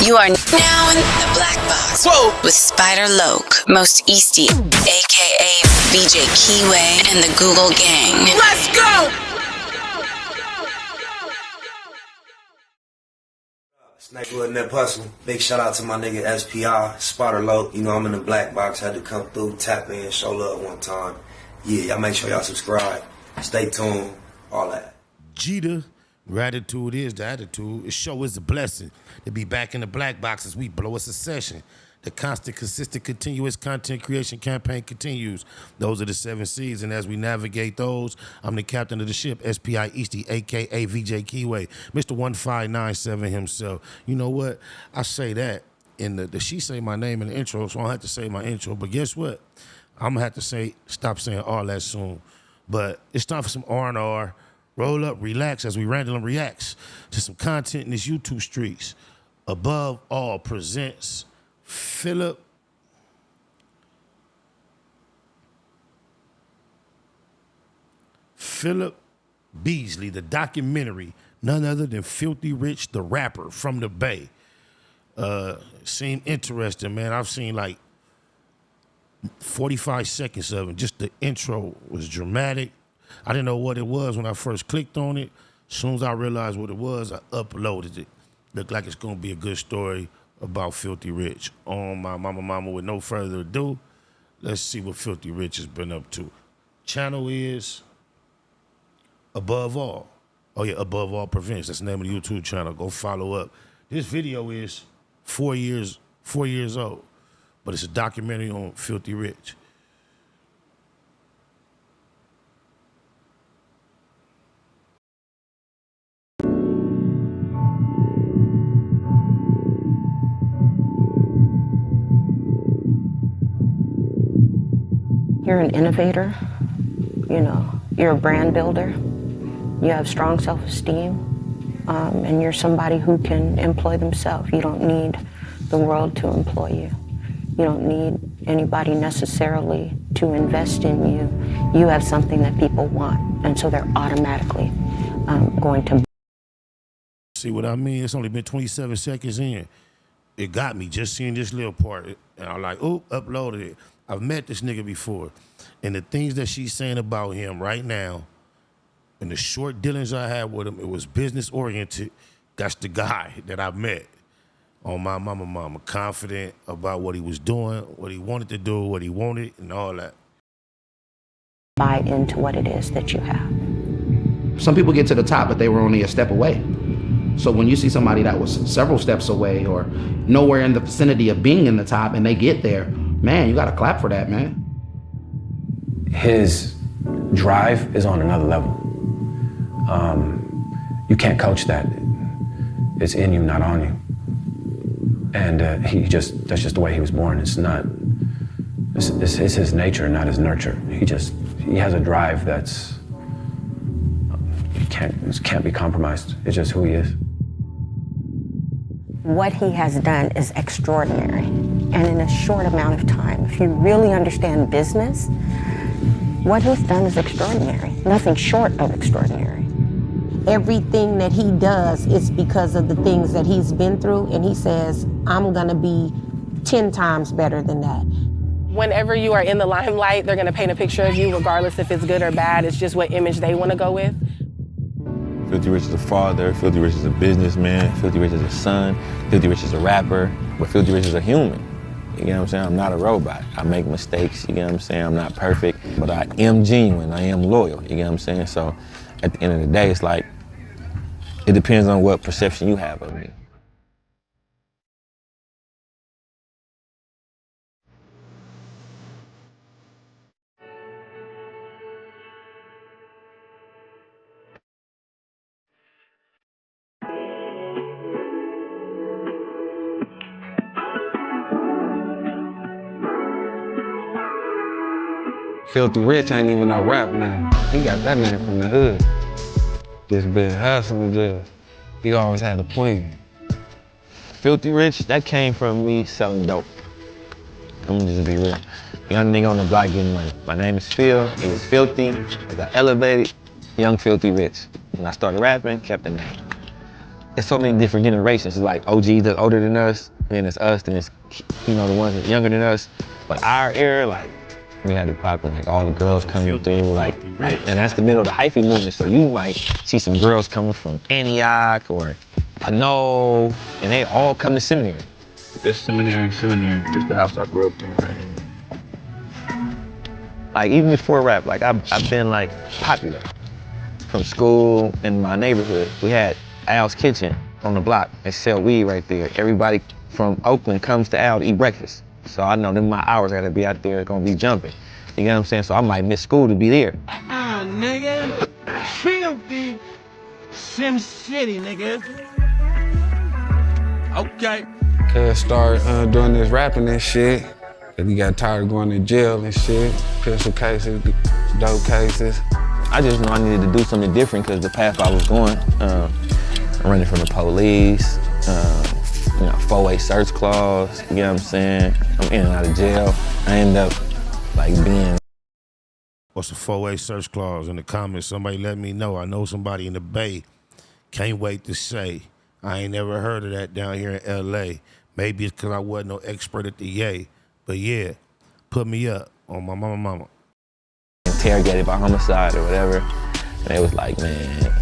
You are now in the black box. Whoa. With Spider Loke, Most Easty, aka VJ Keyway, and the Google Gang. Let's go! Snake with that hustle. Big shout out to my nigga SPI, Spider Loke. You know I'm in the black box. Had to come through, tap in, show love one time. Yeah, y'all make sure y'all subscribe. Stay tuned. All that. Jeter. Gratitude is the attitude. The show is a blessing. To be back in the black box as we blow a succession. The constant, consistent, continuous content creation campaign continues. Those are the 7 C's, and as we navigate those, I'm the captain of the ship, SPI Easty, a.k.a. VJ Keyway, Mr. 1597 himself. You know what? I say that in the she say my name in the intro, so I don't have to say my intro, but guess what? I'm going to have to stop saying all that soon. But it's time for some R&R. Roll up, relax as we randomly reacts to some content in these YouTube streets. Above All presents Phillip Beasley, the documentary, none other than Philthy Rich, the rapper from the Bay. Seemed interesting, man. I've seen like 45 seconds of it. Just the intro was dramatic. I didn't know what it was when I first clicked on it. As soon as I realized what it was, I uploaded it. Looked like it's gonna be a good story about Philthy Rich. On my mama, with no further ado, let's see what Philthy Rich has been up to. Channel is Above All. Oh yeah, Above All Prevents. That's the name of the YouTube channel. Go follow up. This video is 4 years old, but it's a documentary on Philthy Rich. You're an innovator, you're a brand builder, you have strong self-esteem, and you're somebody who can employ themselves. You don't need the world to employ you. You don't need anybody necessarily to invest in you. You have something that people want, and so they're automatically going to. See what I mean? It's only been 27 seconds in. It got me just seeing this little part, and I'm like, oh, uploaded it. I've met this nigga before, and the things that she's saying about him right now, and the short dealings I had with him, it was business-oriented. That's the guy that I met on my mama, confident about what he was doing, what he wanted to do, what he wanted, and all that. Buy into what it is that you have. Some people get to the top, but they were only a step away. So when you see somebody that was several steps away or nowhere in the vicinity of being in the top and they get there, man, you gotta clap for that, man. His drive is on another level. You can't coach that. It's in you, not on you. And that's just the way he was born. It's his nature, not his nurture. He has a drive that's, it can't be compromised. It's just who he is. What he has done is extraordinary. And in a short amount of time, if you really understand business, what he's done is extraordinary. Nothing short of extraordinary. Everything that he does is because of the things that he's been through, and he says, I'm gonna be 10 times better than that. Whenever you are in the limelight, they're gonna paint a picture of you regardless if it's good or bad. It's just what image they wanna go with. Philthy Rich is a father, Philthy Rich is a businessman, Philthy Rich is a son, Philthy Rich is a rapper, but Philthy Rich is a human. You get what I'm saying? I'm not a robot. I make mistakes, you get what I'm saying? I'm not perfect, but I am genuine, I am loyal, you get what I'm saying? So at the end of the day, it's like, it depends on what perception you have of me. Philthy Rich ain't even no rap name. He got that name from the hood. Just been hustling, he always had a plan. Philthy Rich, that came from me selling dope. I'm gonna just be real. Young nigga on the block getting money. My name is Phil, he was Philthy. I got elevated, young Philthy Rich. When I started rapping, kept the name. it's so many different generations. It's like OGs that's older than us, then it's us, then it's, you know, the ones that's younger than us. But our era, like, we had it popping, like all the girls coming through, like, and that's the middle of the hyphy movement. So you might see some girls coming from Antioch or Pinot, and they all come to seminary. This seminary, this the house I grew up in, right? Like even before rap, like I've been like popular. From school in my neighborhood, we had Al's Kitchen on the block. They sell weed right there. Everybody from Oakland comes to Al to eat breakfast. So I know that my hours gotta be out there, gonna be jumping. You know what I'm saying? So I might miss school to be there. Ah, nigga. Philthy. Sim City, nigga. Okay. Cuz started doing this rapping and shit. Cause he got tired of going to jail and shit. Pistol cases, dope cases. I just know I needed to do something different because the path I was going, running from the police, you know, 4-way search clause, you know what I'm saying? I'm in and out of jail. I end up like being. What's a 4-way search clause? In the comments, somebody let me know. I know somebody in the Bay. Can't wait to say. I ain't never heard of that down here in LA. Maybe it's because I wasn't no expert at the yay. But yeah, put me up on my mama. Interrogated by homicide or whatever. And it was like, man,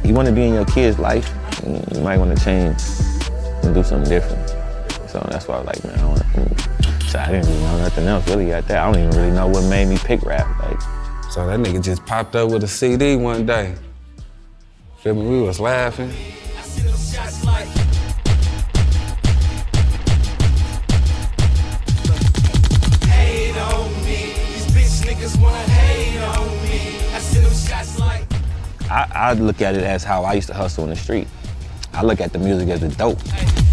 you want to be in your kid's life, you might want to change and do something different. So that's why I was like, man, so I didn't really know nothing else really at that. I don't even really know what made me pick rap. Like, so that nigga just popped up with a CD one day. Feel me? We was laughing. I look at it as how I used to hustle in the street. I look at the music as the dope.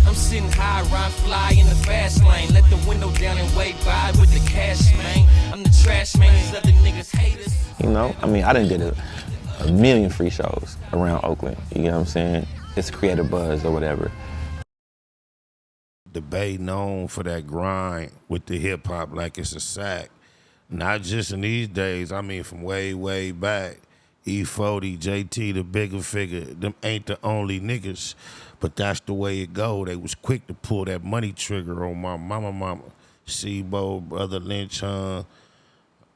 I'm sitting high, ride fly in the fast lane. Let the window down and wait by with the cash, man. I'm the trash man, these other niggas hate us. You know, I mean, I done did a million free shows around Oakland. You know what I'm saying? It's creative buzz or whatever. The Bay known for that grind with the hip hop like it's a sack. Not just in these days, I mean from way, way back. E40, JT, the bigger figure, them ain't the only niggas, but that's the way it go. They was quick to pull that money trigger on my mama. Sebo, Brother Lynch, I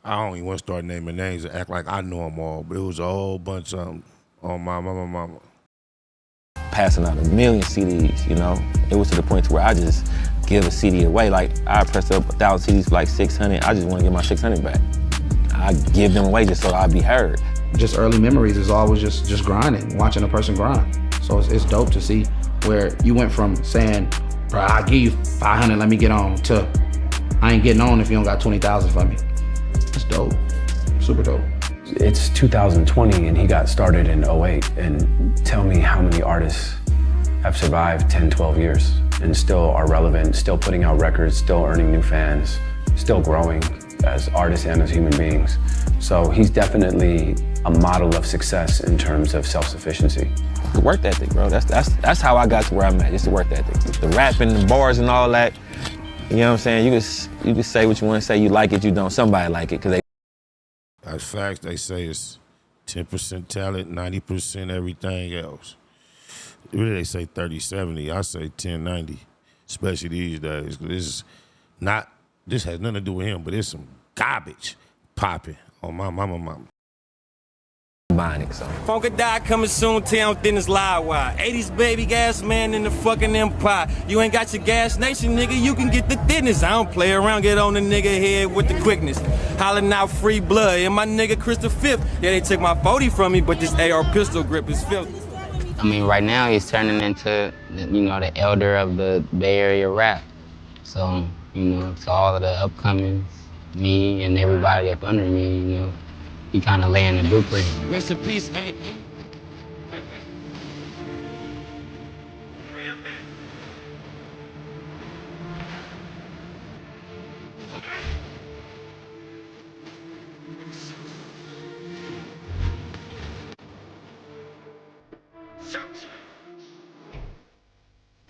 don't even want to start naming names and act like I know them all, but it was a whole bunch of them on my mama. Passing out a million CDs, you know? It was to the point where I just give a CD away. Like, I press up 1,000 CDs for like 600. I just want to get my 600 back. I give them away just so I'd be heard. Just early memories is always just grinding, watching a person grind. So it's dope to see where you went from saying, bro, I'll give you 500, let me get on, to I ain't getting on if you don't got 20,000 for me. That's dope, super dope. It's 2020 and he got started in 08, and tell me how many artists have survived 10, 12 years and still are relevant, still putting out records, still earning new fans, still growing as artists and as human beings. So he's definitely a model of success in terms of self-sufficiency. The work ethic, bro. That's how I got to where I'm at. It's the work ethic. The rapping, the bars, and all that. You know what I'm saying? You can say what you want to say. You like it, you don't. Somebody like it because they. That's facts. They say it's 10% talent, 90% everything else. Really, they say 30-70. I say 10-90, especially these days. This has nothing to do with him, but it's some garbage popping on my mama. Buying it, so. Funka Die coming soon, town within this live wire. 80s baby gas man in the fucking empire. You ain't got your gas nation, nigga, you can get the thickness. I don't play around, get on the nigga head with the quickness. Hollering out free blood, and my nigga Chris the Fifth. Yeah, they took my 40 from me, but this AR pistol grip is filthy. I mean, right now he's turning into, you know, the elder of the Bay Area rap. So, you know, to all of the upcomings, me and everybody up under me, you know, he kind of laying the blueprint. Rest in peace, man.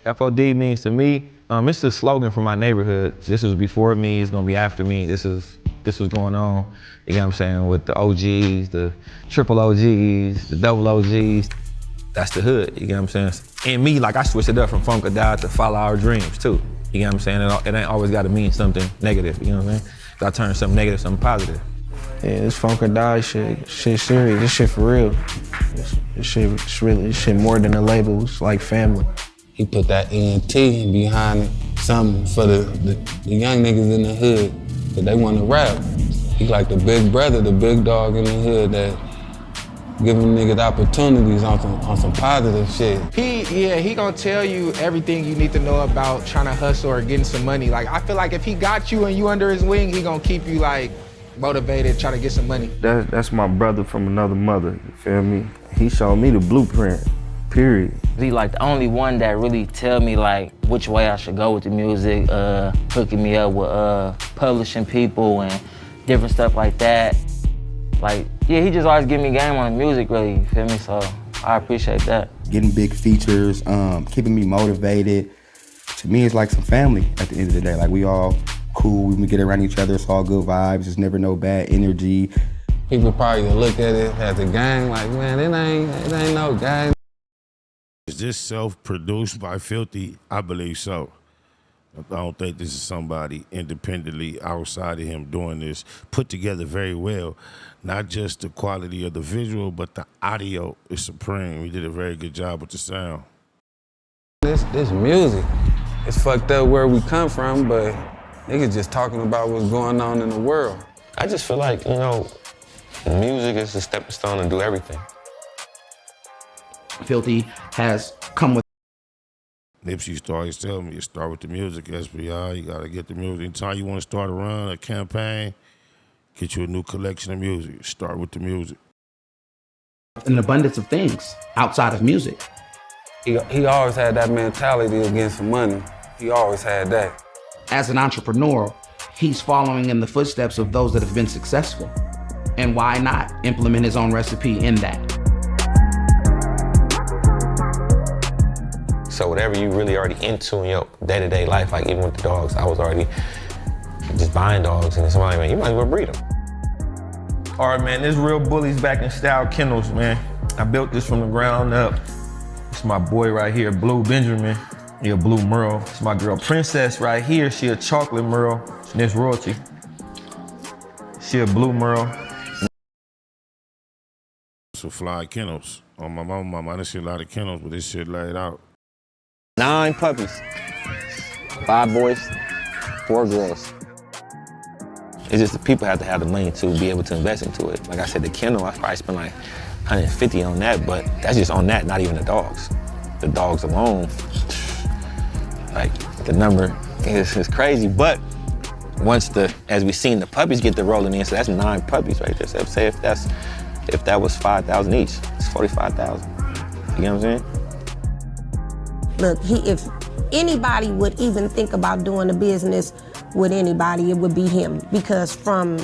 FOD means to me, it's the slogan for my neighborhood. This was before me, it's gonna be after me. This was going on, you know what I'm saying, with the OGs, the triple OGs, the double OGs. That's the hood, you get what I'm saying? And me, like I switched it up from funk or die to follow our dreams too. You get what I'm saying? It ain't always gotta mean something negative, you know what I'm saying? I turn something negative, something positive. Yeah, this funk or die shit serious. This shit for real. This shit more than a label. It's like family. He put that ENT behind something for the young niggas in the hood that they want to rap. He like the big brother, the big dog in the hood that giving niggas opportunities on some positive shit. He gonna tell you everything you need to know about trying to hustle or getting some money. Like, I feel like if he got you and you under his wing, he gonna keep you like motivated, trying to get some money. That's my brother from another mother, you feel me? He showed me the blueprint, period. He like the only one that really tell me like which way I should go with the music, hooking me up with publishing people and different stuff like that. Like, yeah, he just always give me game on the music, really, you feel me? So I appreciate that. Getting big features, keeping me motivated. To me, it's like some family at the end of the day. Like, we all cool, we get around each other, it's all good vibes, there's never no bad energy. People probably look at it as a gang, like, man, it ain't no gang. Is this self-produced by Philthy? I believe so. I don't think this is somebody independently outside of him doing this, put together very well. Not just the quality of the visual, but the audio is supreme. He did a very good job with the sound. This music, it's fucked up where we come from, but niggas just talking about what's going on in the world. I just feel like, you know, music is a stepping stone to do everything. Philthy has come with. Nipsey used to always tell me, you start with the music, SPI, you gotta get the music. Anytime you wanna start a run, a campaign, get you a new collection of music, start with the music. An abundance of things outside of music. He always had that mentality against money. He always had that. As an entrepreneur, he's following in the footsteps of those that have been successful. And why not implement his own recipe in that? So whatever you really already into in your day-to-day life, like even with the dogs, I was already just buying dogs, and somebody, man, you might as well breed them. All right, man, this Real Bullies back in style kennels, man. I built this from the ground up. It's my boy right here, Blue Benjamin. He a blue Merle. It's my girl Princess right here. She a chocolate Merle. And this Royalty. She a blue Merle. So fly kennels. On my mama, I done see a lot of kennels, but this shit laid out. 9 puppies. 5 boys, 4 girls. It's just the people have to have the money to be able to invest into it. Like I said, the kennel, I probably spent like 150 on that, but that's just on that, not even the dogs. The dogs alone, like the number is crazy. But once as we seen the puppies get the rolling in, so that's 9 puppies right there. So say if that was 5,000 each, it's 45,000. You know what I'm saying? Look, if anybody would even think about doing a business with anybody, it would be him. Because from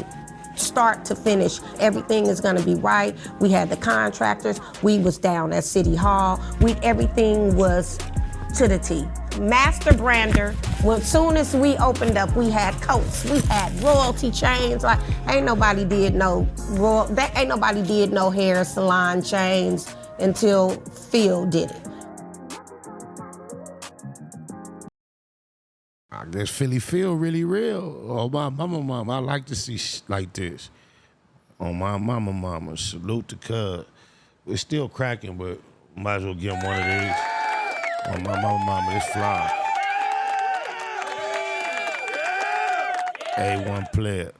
start to finish, everything is gonna be right. We had the contractors, we was down at City Hall, everything was to the T. Master brander, as soon as we opened up, we had coats, we had royalty chains. Like, ain't nobody did no hair salon chains until Phil did it. I guess Philly feel really real. Oh, my mama, I like to see like this. On my mama, salute to Cub. It's still cracking, but might as well give him one of these. On my mama, this fly. A1 player.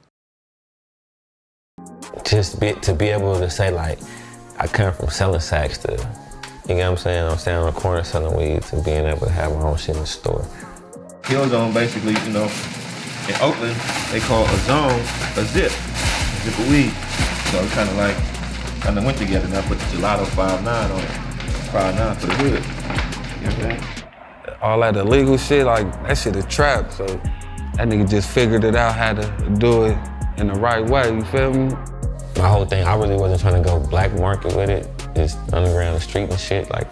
Just to be able to say, like, I come from selling sacks to, you know what I'm saying? I'm standing on the corner selling weed to being able to have my own shit in the store. Kill zone, basically, you know, in Oakland, they call a zone a zip of weed. So it kind of went together. And I put the Gelato 5'9" on it. 5'9" for the hood. You know what I'm saying? All that illegal shit, like, that shit a trap. So that nigga just figured it out how to do it in the right way, you feel me? My whole thing, I really wasn't trying to go black market with it. Just underground, the street and shit. Like,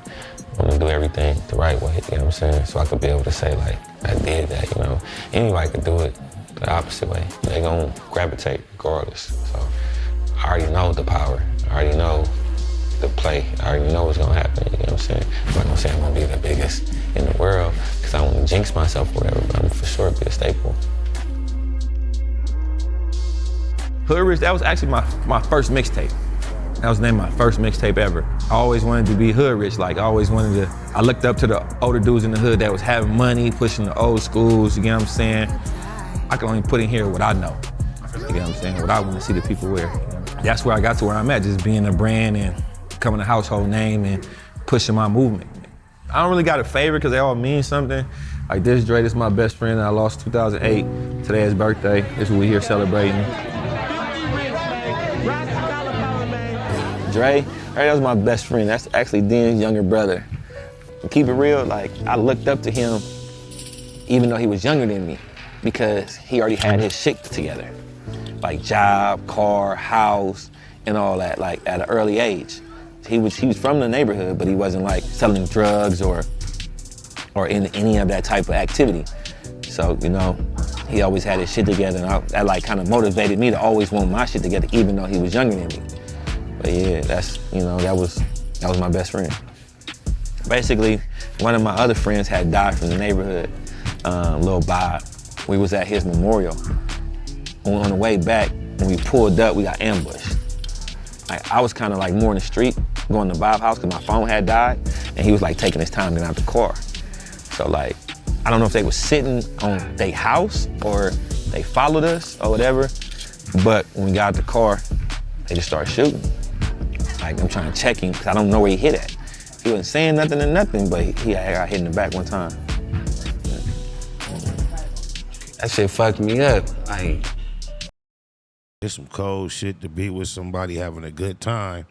I want to do everything the right way, you know what I'm saying? So I could be able to say, like, I did that, you know? Anybody could do it the opposite way. They gonna gravitate regardless. So I already know the power. I already know the play. I already know what's gonna happen, you know what I'm saying? I'm not gonna say I'm gonna be the biggest in the world, because I don't want to jinx myself or whatever, but I'm for sure be a staple. Hood Rich, that was actually my first mixtape. That was named my first mixtape ever. I always wanted to be hood rich, like I looked up to the older dudes in the hood that was having money, pushing the old schools, you get what I'm saying? I can only put in here what I know, you get what I'm saying? What I want to see the people wear. That's where I got to where I'm at, just being a brand and becoming a household name and pushing my movement. I don't really got a favorite because they all mean something. Like this Dre, this is my best friend that I lost 2008. Today is his birthday. This is what we here celebrating. Dre, that was my best friend. That's actually Den's younger brother. To keep it real, like I looked up to him even though he was younger than me because he already had his shit together. Like job, car, house, and all that, like at an early age. He was from the neighborhood, but he wasn't like selling drugs or in any of that type of activity. So, you know, he always had his shit together, and that like kind of motivated me to always want my shit together, even though he was younger than me. But yeah, that was my best friend. Basically, one of my other friends had died from the neighborhood, Lil Bob. We was at his memorial. On the way back, when we pulled up, we got ambushed. I was kind of like more in the street, going to Bob's house because my phone had died, and he was like taking his time getting out the car. So like, I don't know if they was sitting on their house or they followed us or whatever, but when we got out the car, they just started shooting. Like I'm trying to check him because I don't know where he hit at. He wasn't saying nothing or nothing, but he got hit in the back one time. That shit fucked me up. It's some cold shit to be with somebody having a good time,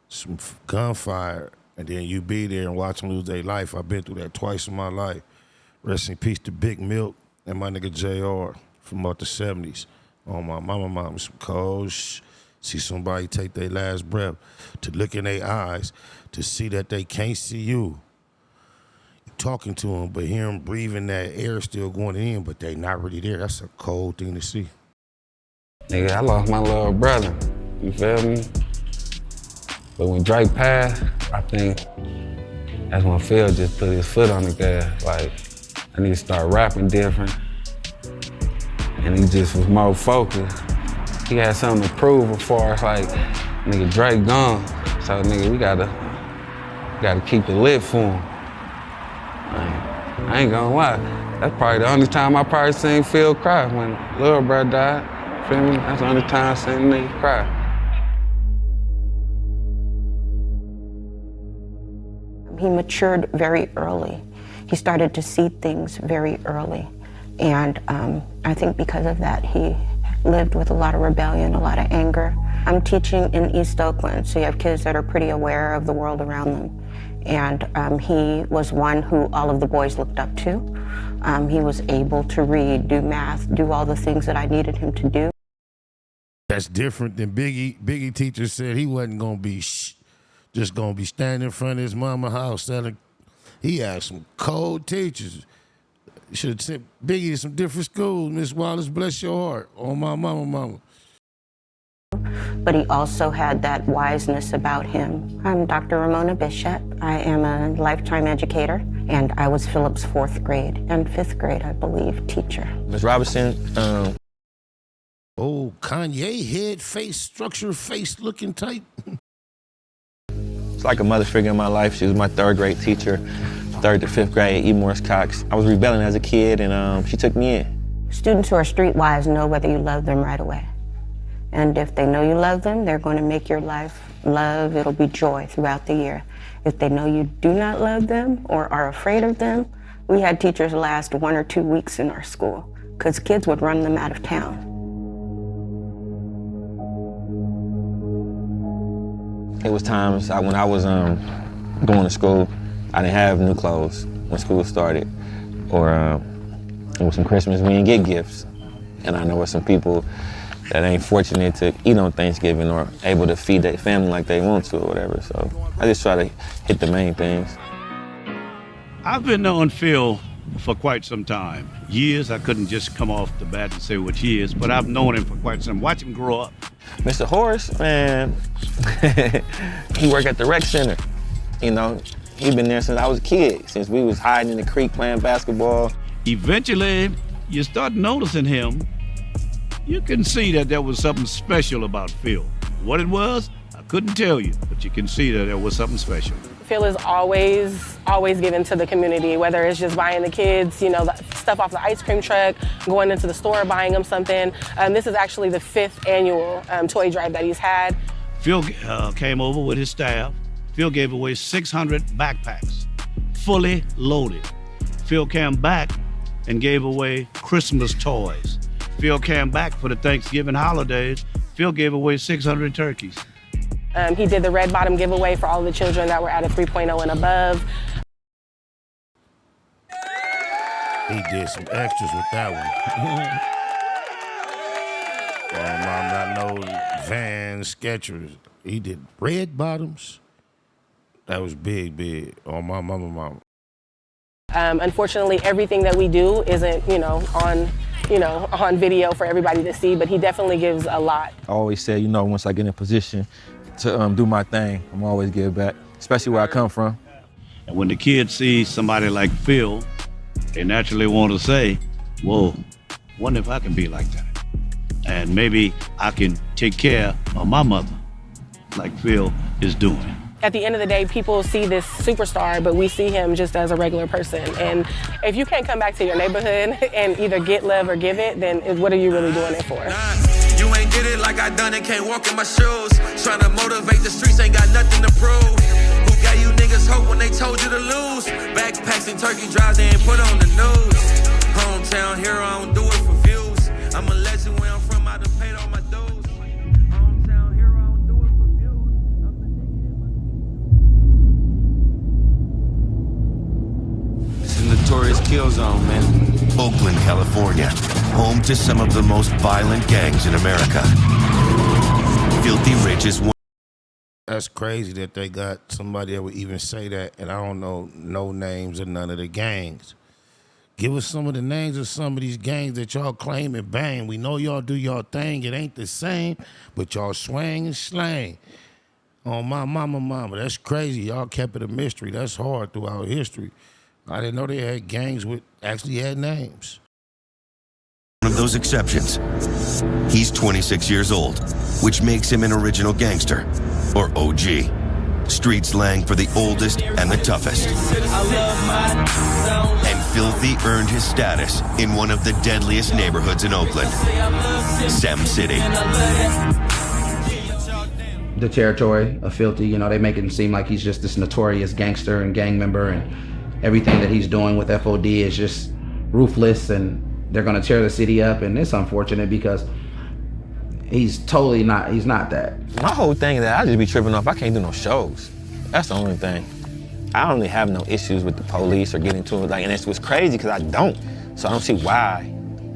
some gunfire, and then you be there and watch them lose their life. I've been through that twice in my life. Rest in peace to Big Milk and my nigga JR from about the 70s. Oh, my mama, some cold see somebody take their last breath, to look in their eyes, to see that they can't see you. You talking to them, but hear them breathing that air still going in, but they not really there. That's a cold thing to see. Nigga, I lost my little brother, you feel me? But when Drake passed, I think that's when Phil just put his foot on the gas. Like, I need to start rapping different. And he just was more focused. He had something to prove as far as like, nigga, Drake gone. So nigga, we gotta keep the lit for him. I ain't gonna lie. That's probably the only time I probably seen Phil cry, when little brother died. Feel me? That's the only time I seen a nigga cry. He matured very early. He started to see things very early. And I think because of that, he lived with a lot of rebellion, a lot of anger. I'm teaching in East Oakland, so you have kids that are pretty aware of the world around them. And he was one who all of the boys looked up to. He was able to read, do math, do all the things that I needed him to do. That's different than Biggie. Biggie teacher said he wasn't gonna be just gonna be standing in front of his mama's house selling. He had some cold teachers. Should have sent Biggie to some different schools. Miss Wallace, bless your heart. Oh, my mama. But he also had that wiseness about him. I'm Dr. Ramona Bishop. I am a lifetime educator, and I was Philip's 4th grade and 5th grade, I believe, teacher. Ms. Robinson. Oh, Kanye head face, structure face looking type. It's like a mother figure in my life. She was my 3rd grade teacher, 3rd to 5th grade, E. Morris Cox. I was rebelling as a kid, and she took me in. Students who are streetwise know whether you love them right away. And if they know you love them, they're going to make your life love. It'll be joy throughout the year. If they know you do not love them or are afraid of them, we had teachers last 1 or 2 weeks in our school because kids would run them out of town. It was times when I was going to school, I didn't have new clothes when school started, or it was some Christmas, we didn't get gifts. And I know there's some people that ain't fortunate to eat on Thanksgiving or able to feed their family like they want to or whatever. So I just try to hit the main things. I've been knowing Phil for quite some time. Years, I couldn't just come off the bat and say which years, but I've known him for quite some time. Watch him grow up. Mr. Horace, man, he worked at the rec center. You know, he been there since I was a kid, since we was hiding in the creek playing basketball. Eventually, you start noticing him. You can see that there was something special about Phil. What it was, I couldn't tell you, but you can see that there was something special. Phil is always given to the community, whether it's just buying the kids, you know, the stuff off the ice cream truck, going into the store, buying them something. This is actually the 5th annual toy drive that he's had. Phil came over with his staff. Phil gave away 600 backpacks, fully loaded. Phil came back and gave away Christmas toys. Phil came back for the Thanksgiving holidays. Phil gave away 600 turkeys. He did the red bottom giveaway for all the children that were at a 3.0 and above. He did some extras with that one. Not no Vans, Skechers. He did red bottoms. That was big. On my mama. Unfortunately, everything that we do isn't, on video for everybody to see, but he definitely gives a lot. I always say, you know, once I get in position to do my thing, I'm always give back, especially where I come from. And when the kids see somebody like Phil, they naturally want to say, whoa, wonder if I can be like that. And maybe I can take care of my mother like Phil is doing. At the end of the day, people see this superstar, but we see him just as a regular person. And if you can't come back to your neighborhood and either get love or give it, then what are you really doing it for? You ain't did it like I done it, can't walk in my shoes. Trying to motivate the streets, ain't got nothing to prove. Who got you niggas hope when they told you to lose? Backpacks and turkey drives, they ain't put on the news. Hometown hero, I don't do it for views. I'm a legend where I'm from, I done paid all my dues. Hometown hero, I don't do it for views. It's a notorious kill zone, man. Oakland, California, home to some of the most violent gangs in America. Philthy Rich is one. That's crazy that they got somebody that would even say that, and I don't know no names of none of the gangs. Give us some of the names of some of these gangs that y'all claim and bang. We know y'all do y'all thing. It ain't the same, but y'all swing and slang. Oh, my mama, that's crazy. Y'all kept it a mystery. That's hard throughout history. I didn't know they had gangs with actually had names. One of those exceptions. He's 26 years old, which makes him an original gangster, or OG. Street slang for the oldest and the toughest. And Philthy earned his status in one of the deadliest neighborhoods in Oakland, Sem City. The territory of Philthy, you know, they make it seem like he's just this notorious gangster and gang member, and everything that he's doing with FOD is just ruthless, and they're gonna tear the city up, and it's unfortunate because he's not that. My whole thing is that I just be tripping off, I can't do no shows. That's the only thing. I don't really have no issues with the police or getting to it, and it's what's crazy because I don't. So I don't see why,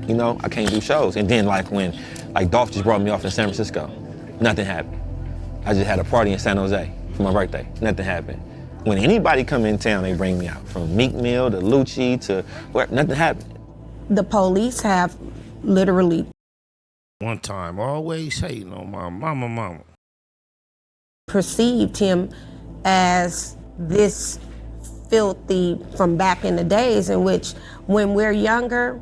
I can't do shows. And then when Dolph just brought me off in San Francisco, nothing happened. I just had a party in San Jose for my birthday, nothing happened. When anybody come in town, they bring me out. From Meek Mill to Lucci to where, nothing happened. The police have literally One time, always hating on my mama. perceived him as this Philthy from back in the days, in which when we're younger,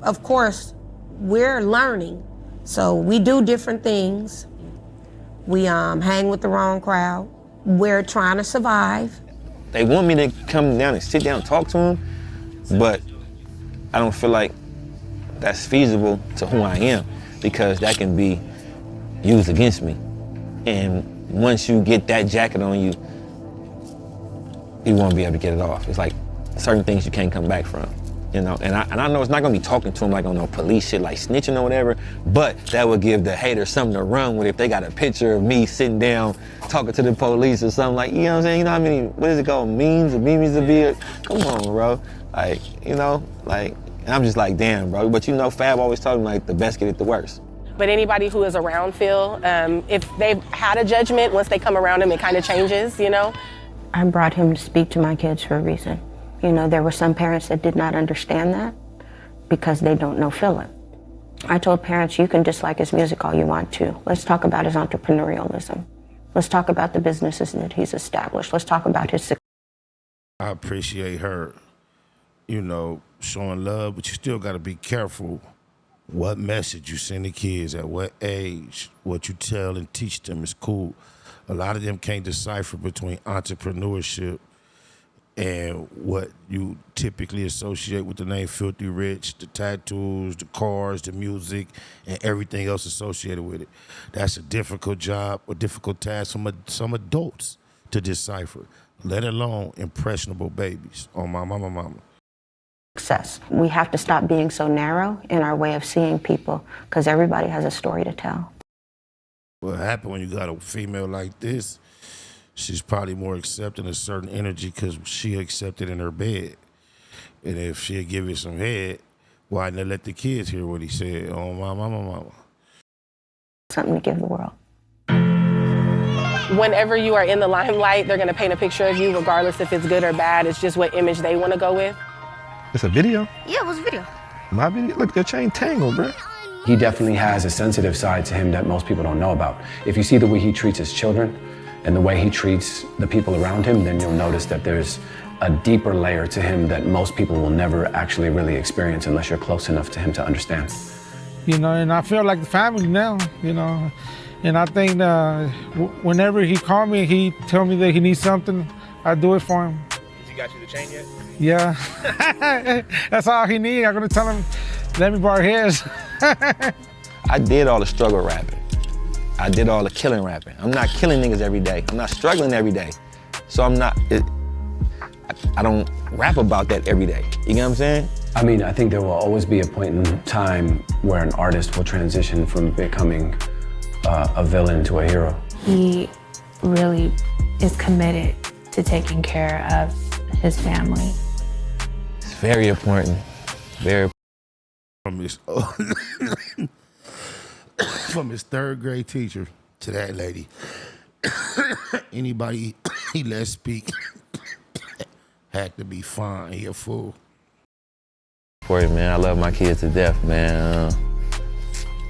of course, we're learning. So we do different things. We hang with the wrong crowd. We're trying to survive. They want me to come down and sit down and talk to them, but I don't feel like that's feasible to who I am, because that can be used against me. And once you get that jacket on you, you won't be able to get it off. It's like certain things you can't come back from, And I know it's not gonna be talking to them like on no police shit, like snitching or whatever, but that would give the haters something to run with if they got a picture of me sitting down talking to the police or something, like, you know what I'm saying? You know how many, what is it called, memes to be? Come on, bro. And I'm just like, damn, bro. But Fab always told me, the best get it the worst. But anybody who is around Phil, if they've had a judgment, once they come around him, it kind of changes, I brought him to speak to my kids for a reason. There were some parents that did not understand that because they don't know Philip. I told parents, you can dislike his music all you want to. Let's talk about his entrepreneurialism. Let's talk about the businesses that he's established. Let's talk about his success. I appreciate her, showing love, but you still got to be careful what message you send the kids at what age. What you tell and teach them is cool. A lot of them can't decipher between entrepreneurship and what you typically associate with the name Filthy Rich, the tattoos, the cars, the music, and everything else associated with it. That's a difficult job, a difficult task for some adults to decipher, let alone impressionable babies. On my mama. Success. We have to stop being so narrow in our way of seeing people, because everybody has a story to tell. What happened when you got a female like this, she's probably more accepting of certain energy because she accepted in her bed. And if she'll give you some head, why not let the kids hear what he said? Oh, my mama. Something to give the world. Whenever you are in the limelight, they're going to paint a picture of you regardless if it's good or bad. It's just what image they want to go with. It's a video? Yeah, it was a video. My video? Look, your chain tangled, bro. He definitely has a sensitive side to him that most people don't know about. If you see the way he treats his children and the way he treats the people around him, then you'll notice that there's a deeper layer to him that most people will never actually really experience unless you're close enough to him to understand. And I feel like the family now, And I think whenever he called me, he told me that he needs something, I do it for him. Has he got you the chain yet? Yeah. That's all he needs. I'm going to tell him, let me borrow his. I did all the struggle rapping. I did all the killing rapping. I'm not killing niggas every day. I'm not struggling every day. So I don't rap about that every day. You know what I'm saying? I mean, I think there will always be a point in time where an artist will transition from becoming a villain to a hero. He really is committed to taking care of his family. It's very important. Very From his third grade teacher to that lady. Anybody he let speak had to be fine. He a fool. Important, man. I love my kids to death, man.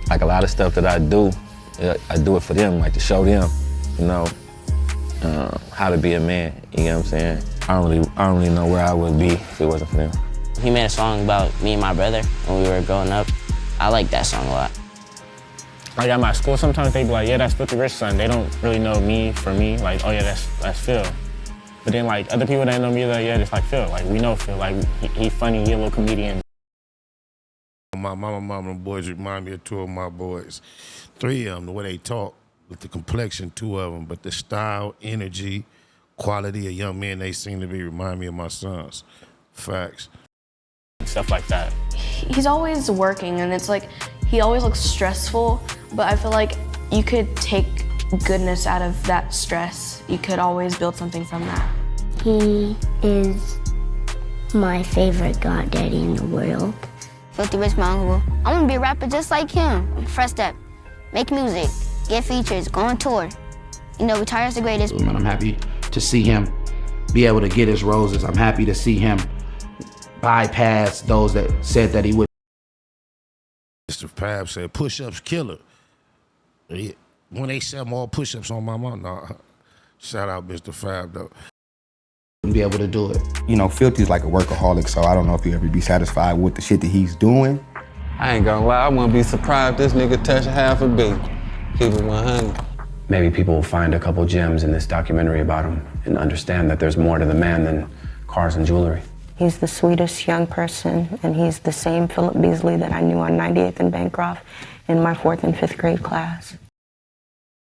Like a lot of stuff that I do it for them, like to show them, how to be a man. You know what I'm saying? I don't really know where I would be if it wasn't for them. He made a song about me and my brother when we were growing up. I like that song a lot. Like at my school, sometimes they be like, yeah, that's Philthy Rich's son. They don't really know me for me. Like, oh yeah, that's Phil. But then like other people that know me, they're like, yeah, it's like Phil. Like we know Phil. Like he funny, he a little comedian. My mama boys remind me of two of my boys. Three of them, the way they talk, with the complexion, two of them, but the style, energy, quality of young men they seem to be remind me of my sons. Facts. Stuff like that. He's always working, and it's like he always looks stressful, but I feel like you could take goodness out of that stress. You could always build something from that. He is my favorite goddaddy in the world. Philthy Rich, my uncle. I'm gonna be a rapper just like him. Fresh step, make music, get features, go on tour. Retire's the greatest. And I'm happy to see him be able to get his roses. I'm happy to see him bypass those that said that he would. Mr. Fab said, push-ups killer. When they sell more push-ups on my mom, nah. Shout out Mr. Fab, though. Be able to do it. Philthy's like a workaholic, so I don't know if he'll ever be satisfied with the shit that he's doing. I ain't gonna lie, I wouldn't be surprised if this nigga touch half a billion. Keep it 100. Maybe people will find a couple gems in this documentary about him and understand that there's more to the man than cars and jewelry. He's the sweetest young person, and he's the same Phillip Beasley that I knew on 98th and Bancroft in my 4th and 5th grade class.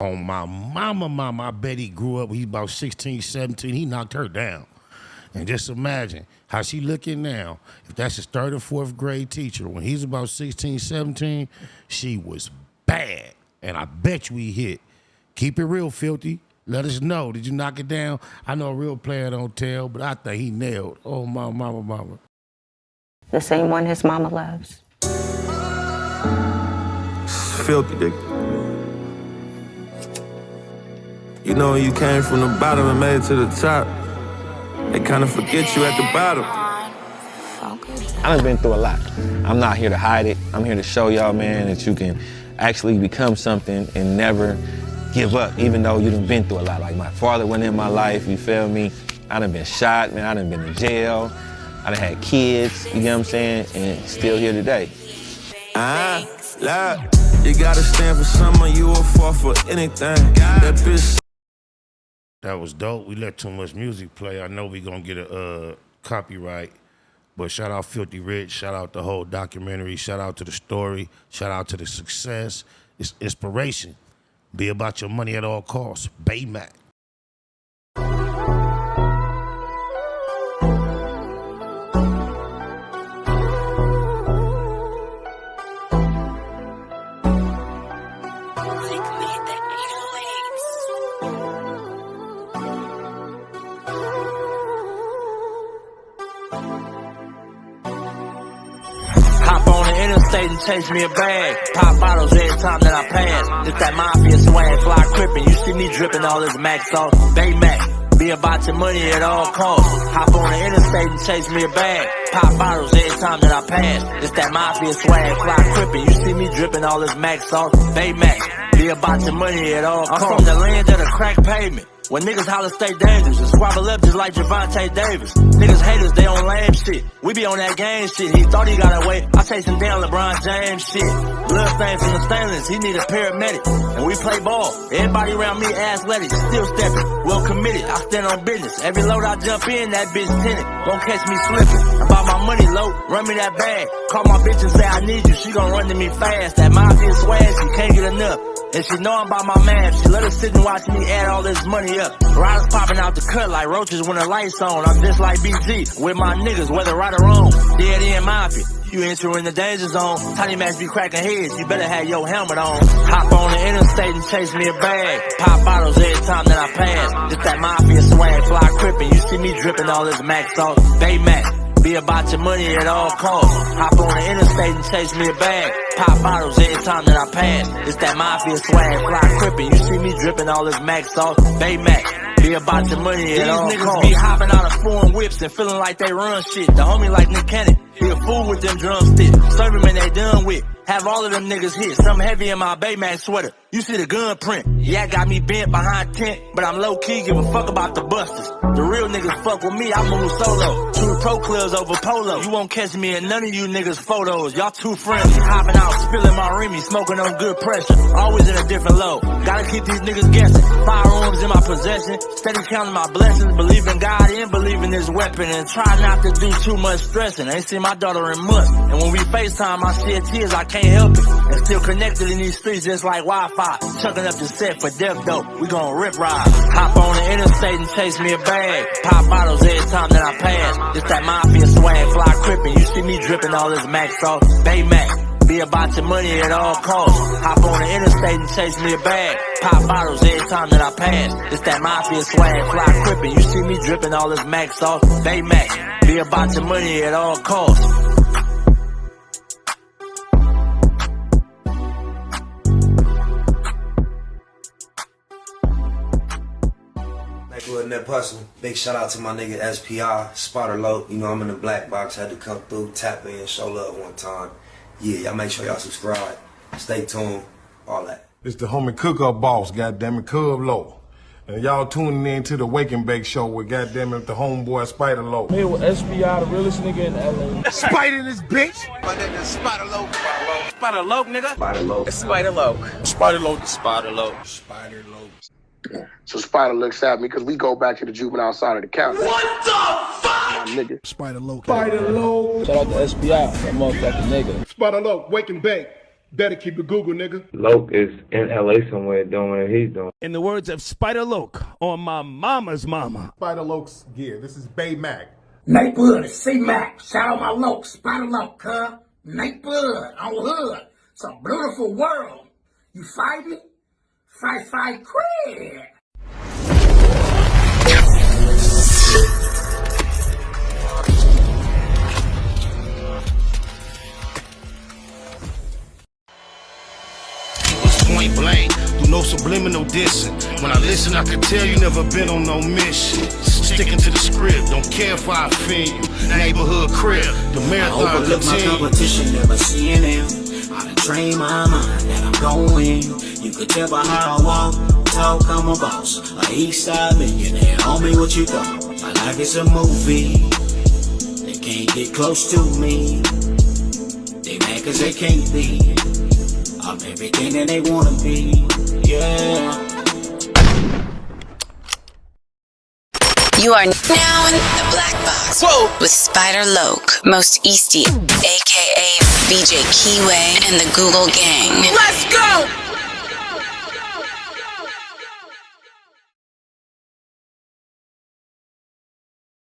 On my mama, I bet he grew up, he about 16, 17, he knocked her down. And just imagine how she looking now. If that's his 3rd or 4th grade teacher, when he's about 16, 17, she was bad. And I bet you he hit. Keep it real, Philthy. Let us know. Did you knock it down? I know a real player don't tell, but I think he nailed. Oh, my mama. The same one his mama loves. Philthy, nigga. When you came from the bottom and made it to the top, they kind of forget you at the bottom. all good. I done been through a lot. I'm not here to hide it. I'm here to show y'all, man, that you can actually become something and never give up, even though you done been through a lot. Like my father went in my life, you feel me? I done been shot, man. I done been in jail. I done had kids, you know what I'm saying? And still here today. Look, you gotta stand for someone, you will fall for anything. That bitch. That was dope. We let too much music play. I know we gonna get a copyright, but shout out Philthy Rich, shout out the whole documentary, shout out to the story, shout out to the success. It's inspiration. Be about your money at all costs. Baymac. Hop on the interstate and chase me a bag. Pop bottles every time that I pass. It's that mafia swag, fly crippin'. You see me drippin' all this Mac sauce. Baymac, be about your money at all costs. Hop on the interstate and chase me a bag. Pop bottles every time that I pass. It's that mafia swag, fly crippin'. You see me drippin' all this Mac sauce. Baymac, be about your money at all costs. I'm from the land of the crack pavement. When niggas holler stay dangerous and squabble up just like Javante Davis. Niggas haters, they on lame shit. We be on that game shit. He thought he got away. I chase him down LeBron James shit. Blood stain from the stainless. He need a paramedic. And we play ball. Everybody around me athletic. Still stepping. Well committed. I stand on business. Every load I jump in, that bitch tinted. Gon' catch me slipping. About my money low. Run me that bag. Call my bitch and say I need you. She gon' run to me fast. That mafia swag, she can't get enough. And she know I'm by my man. She let her sit and watch me add all this money up. Riders popping out the cut like roaches when the lights on. I'm just like BG with my niggas, whether right or wrong. Dead end mafia. You entering the danger zone. Tiny Macs be cracking heads. You better have your helmet on. Hop on the interstate and chase me a bag. Pop bottles every time that I pass. It's that mafia swag, fly crippin'. You see me dripping all this Mac sauce. Baymac. Be about your money at all costs. Hop on the interstate and chase me a bag. Pop bottles every time that I pass. It's that mafia swag, fly crippin'. You see me dripping all this Mac sauce. Baymac. Be about your money at all costs. These niggas be hopping out of foreign whips and feeling like they run shit. The homie like Nick Cannon. Be a fool with them drumsticks. Serve him and they done with. Have all of them niggas hit. Something heavy in my Baymax sweater. You see the gun print. Yeah, got me bent behind tent. But I'm low key, give a fuck about the busters. The real niggas fuck with me, I move solo. Two pro clubs over polo. You won't catch me in none of you niggas photos. Y'all too friendly. Hopping out, spilling my Remy, smoking on good pressure. Always in a different load. Gotta keep these niggas guessing. Firearms in my possession. Steady counting my blessings. Believe in God and believe in this weapon. And try not to do too much stressing. Ain't seen my daughter in months. And when we FaceTime, I shed tears, I can't help it. And still connected in these streets just like Wi-Fi. Chucking up the set for death though. We gon' rip ride. Hop on the interstate and chase me a bag. Pop bottles every time that I pass. It's that mafia swag, fly crippin'. You see me dripping all this Mac sauce. Baymac. Be about your money at all costs. Hop on the interstate and chase me a bag. Pop bottles every time that I pass. It's that mafia swag, fly crippin'. You see me dripping all this Mac sauce. Baymac. Be about your money at all costs. Nip Hustle. Big shout out to my nigga SPI, Spotter Low. You know I'm in the black box, had to come through, tap in, show love one time. Yeah, y'all make sure y'all subscribe. Stay tuned, all that. It's the homie cook-up boss, goddammit, Cub Low. And y'all tuning in to the Wake and Bake Show with goddammit the homeboy Spider Low. Me with SPI, the realest nigga in LA. Spider this bitch! My nigga Spider Low. Spider Low, nigga. Spider Low. It's Spider Low. Spider Low. Spider Low. Spider Low. So Spider looks at me because we go back to the juvenile side of the county. What the fuck? My nigga. Spider Low. Spider Low. Shout out to SPI, that motherfucking nigga. Spider Low, Wake and Bake. Better keep it Google, nigga. Loke is in LA somewhere doing what he's doing. In the words of Spider Loke on my mama's mama. Spider Loke's gear. This is Bay Mac. Nate Blood, C-Mac. Shout out my Loke, Spider Loke, huh? Nate Blood on Hood. It's a beautiful world. You fight me? Fight, cred. Point blank, through no subliminal dissing. When I listen, I can tell you never been on no mission. Sticking to the script, don't care if I offend you. neighborhood crib. The marathon overlook my competition, never seeing them. I done trained my mind that I'm going. You could tell by how I walk, talk, I'm a boss. A east side millionaire, homie, what you thought? My life is a movie. They can't get close to me. They mad cause they can't be. I'm everything that they wanna be. Yeah. You are now in the Black Box with Spider Loke, Most Easty, aka BJ Keyway, and the Google Gang. Let's go!